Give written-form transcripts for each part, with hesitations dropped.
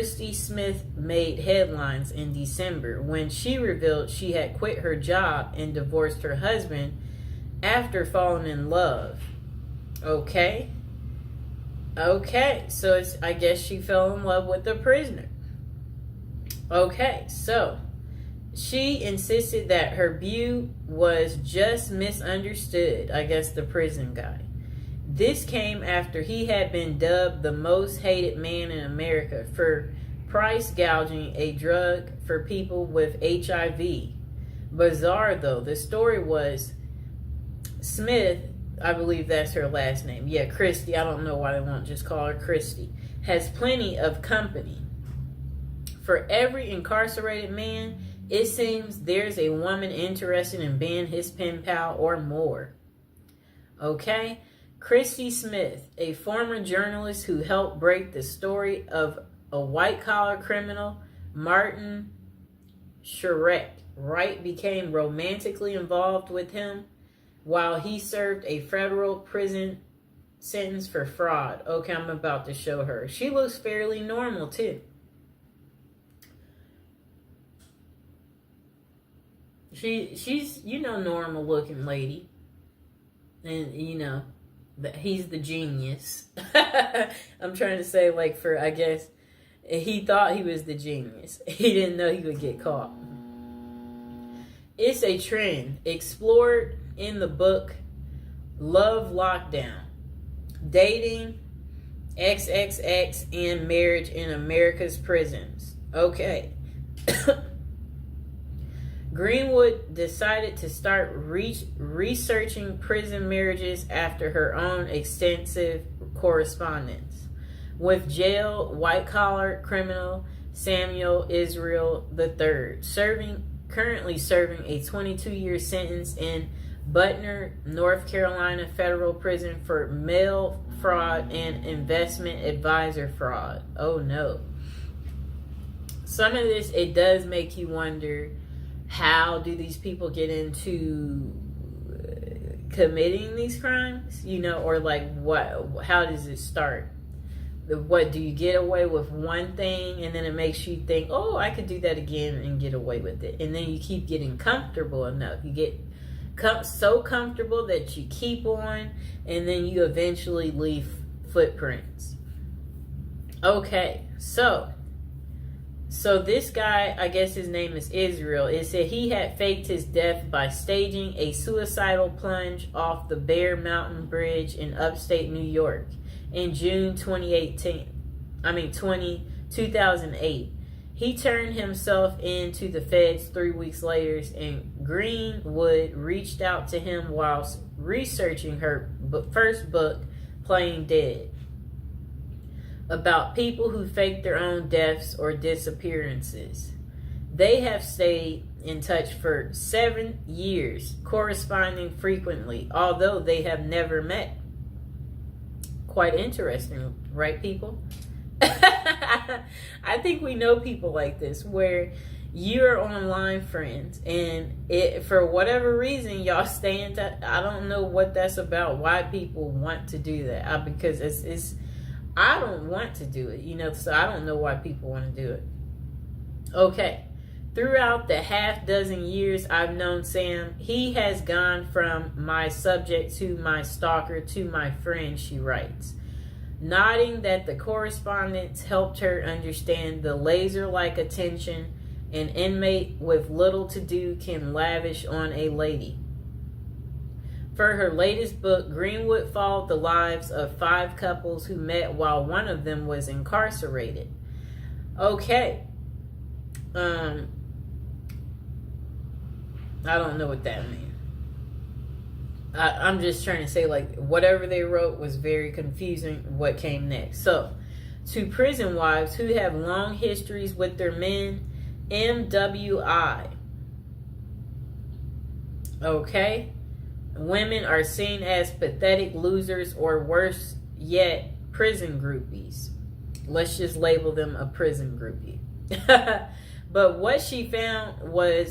Christy Smith made headlines in December when she revealed she had quit her job and divorced her husband after falling in love. Okay. So I guess she fell in love with the prisoner. Okay, so she insisted that her view was just misunderstood, I guess the prison guy. This came after he had been dubbed the most hated man in America for price gouging a drug for people with HIV. Bizarre though, the story was Smith, I believe that's her last name. Yeah, Christy. I don't know why they won't just call her Christy. Has plenty of company. For every incarcerated man, it seems there's a woman interested in being his pen pal or more. Okay? Christy Smith, a former journalist who helped break the story of a white-collar criminal, Martin Shkreli. Wright became romantically involved with him while he served a federal prison sentence for fraud. Okay, I'm about to show her. She looks fairly normal, too. She's, normal looking lady. And, he's the genius. I'm trying to say, I guess, he thought he was the genius. He didn't know he would get caught. It's a trend explored in the book Love Lockdown, Dating, XXX, and Marriage in America's Prisons. Okay. Greenwood decided to start researching prison marriages after her own extensive correspondence with jail white-collar criminal Samuel Israel III, currently serving a 22-year sentence in Butner, North Carolina federal prison for mail fraud and investment advisor fraud. Oh no. Some of this, it does make you wonder, how do these people get into committing these crimes? Or how does it start? What, do you get away with one thing and then it makes you think, oh, I could do that again and get away with it. And then you keep getting comfortable enough. You get so comfortable that you keep on, and then you eventually leave footprints. Okay, so this guy, I guess his name is Israel, it said he had faked his death by staging a suicidal plunge off the Bear Mountain Bridge in upstate New York in June 2008. He turned himself in to the feds 3 weeks later, and Greenwood reached out to him whilst researching her first book, Playing Dead, about people who fake their own deaths or disappearances. They have stayed in touch for 7 years, corresponding frequently, although they have never met. Quite interesting, right, people? I think we know people like this, where you're online friends, and for whatever reason, y'all stay in touch. I don't know what that's about, why people want to do that. Because it's I don't want to do it, so I don't know why people want to do it. Okay. Throughout the half dozen years I've known Sam, he has gone from my subject to my stalker to my friend, she writes, nodding that the correspondence helped her understand the laser-like attention an inmate with little to do can lavish on a lady. For her latest book, Greenwood followed the lives of 5 couples who met while one of them was incarcerated. Okay. I don't know what that means. I'm just trying to say, whatever they wrote was very confusing what came next. So, to prison wives who have long histories with their men, MWI. Okay? Women are seen as pathetic losers, or worse yet, prison groupies. Let's just label them a prison groupie. But what she found were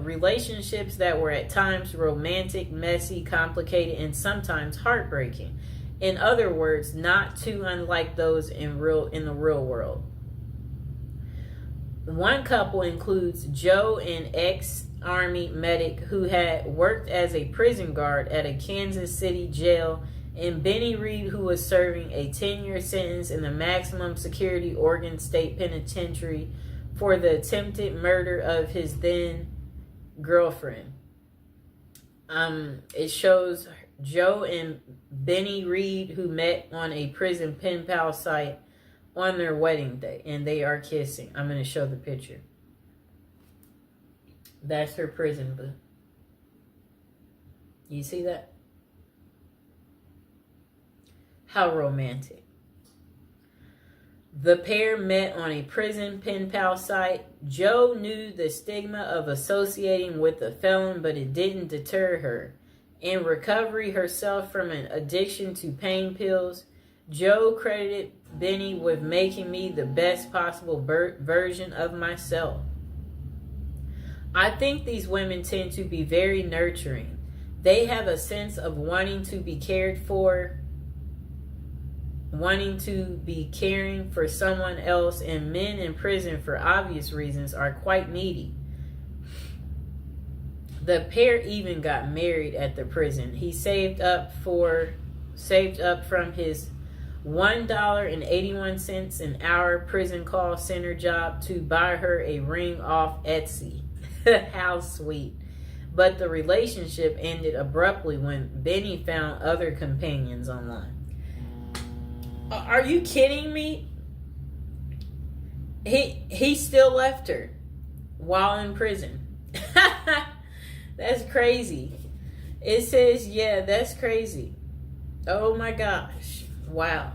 relationships that were at times romantic, messy, complicated, and sometimes heartbreaking. In other words, not too unlike those in the real world. One couple includes Joe, an ex-Army medic who had worked as a prison guard at a Kansas City jail, and Benny Reed, who was serving a 10-year sentence in the maximum security Oregon State Penitentiary for the attempted murder of his then girlfriend. It shows Joe and Benny Reed, who met on a prison pen pal site, on their wedding day, and they are kissing. I'm going to show the picture. That's her prison boo. You see that? How romantic. The pair met on a prison pen pal site. Joe knew the stigma of associating with a felon, but it didn't deter her. In recovery herself from an addiction to pain pills, Joe credited Benny with making me the best possible version of myself. I think these women tend to be very nurturing. They have a sense of wanting to be cared for, wanting to be caring for someone else, and men in prison, for obvious reasons, are quite needy. The pair even got married at the prison. He saved up from his $1.81 an hour prison call center job to buy her a ring off Etsy. How sweet. But the relationship ended abruptly when Benny found other companions online. Are you kidding me? He still left her while in prison. That's crazy. It says, yeah, that's crazy. Oh my gosh. Wow.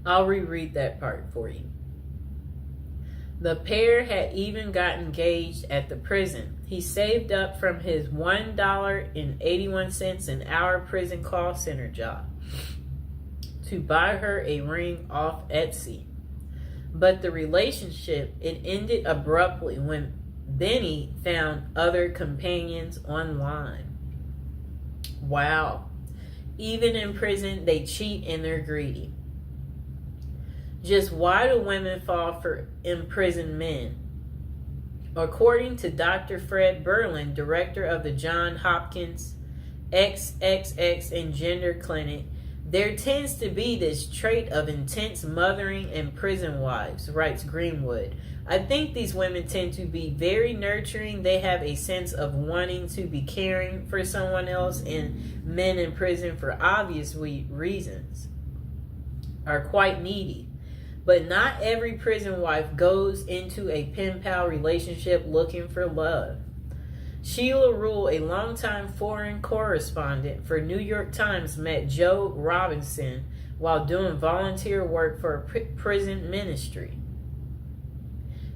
I'll reread that part for you. The pair had even got engaged at the prison. He saved up from his $1.81 an hour prison call center job to buy her a ring off Etsy. But the relationship, it ended abruptly when Benny found other companions online. Wow. Even in prison, they cheat and they're greedy. Just why do women fall for imprisoned men? According to Dr. Fred Berlin, director of the Johns Hopkins XXX and Gender Clinic, there tends to be this trait of intense mothering in prison wives, writes Greenwood. I think these women tend to be very nurturing. They have a sense of wanting to be caring for someone else, and men in prison, for obvious reasons, are quite needy. But not every prison wife goes into a pen pal relationship looking for love. Sheila Rule, a longtime foreign correspondent for New York Times, met Joe Robinson while doing volunteer work for a prison ministry.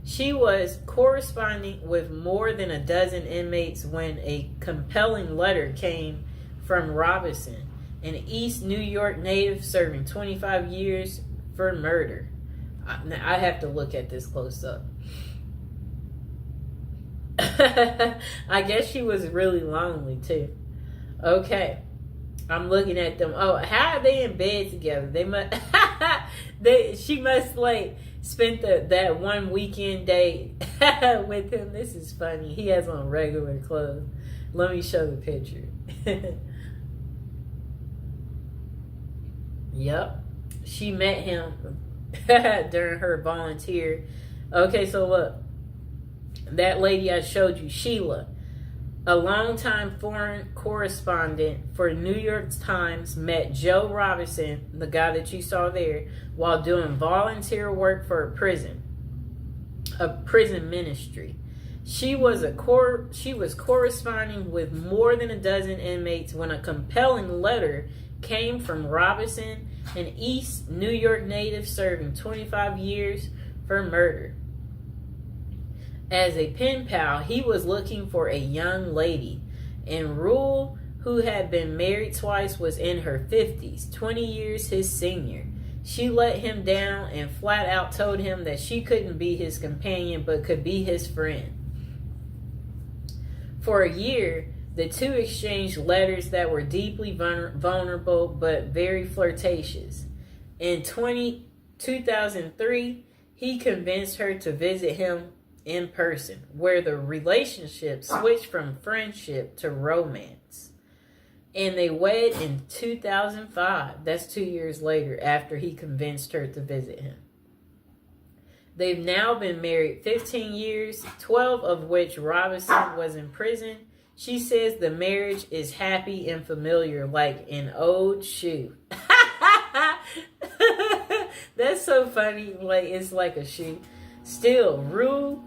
She was corresponding with more than a dozen inmates when a compelling letter came from Robinson, an East New York native serving 25 years for murder. Now, I have to look at this close up. I guess she was really lonely too. Okay, I'm looking at them. Oh, how are they in bed together? They must. She must like spent that one weekend day with him. This is funny. He has on regular clothes. Let me show the picture. Yep, she met him during her volunteer. Okay, so look, that lady I showed you, Sheila, a longtime foreign correspondent for New York Times, met Joe Robinson, the guy that you saw there, while doing volunteer work for a prison ministry. She was corresponding with more than a dozen inmates when a compelling letter came from Robinson, an East New York native serving 25 years for murder. As a pen pal, he was looking for a young lady, and Rule, who had been married twice, was in her 50s, 20 years his senior. She let him down and flat out told him that she couldn't be his companion but could be his friend. For a year, The two exchanged letters that were deeply vulnerable but very flirtatious. In 2003, he convinced her to visit him in person, where the relationship switched from friendship to romance. And they wed in 2005. That's 2 years later, after he convinced her to visit him. They've now been married 15 years, 12 of which Robinson was in prison. She says the marriage is happy and familiar, like an old shoe. That's so funny. Like, it's like a shoe. Still, Rue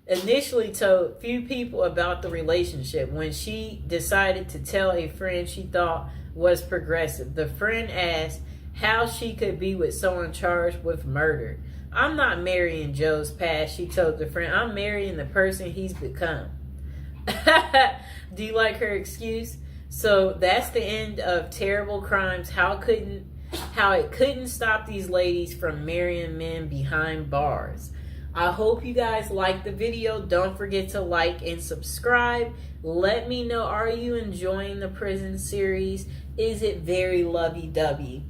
initially told few people about the relationship. When she decided to tell a friend she thought was progressive, the friend asked how she could be with someone charged with murder. I'm not marrying Joe's past, she told the friend. I'm marrying the person he's become. Do you like her excuse? So that's the end of Terrible Crimes. How it couldn't stop these ladies from marrying men behind bars. I hope you guys liked the video. Don't forget to like and subscribe. Let me know, are you enjoying the prison series? Is it very lovey-dovey?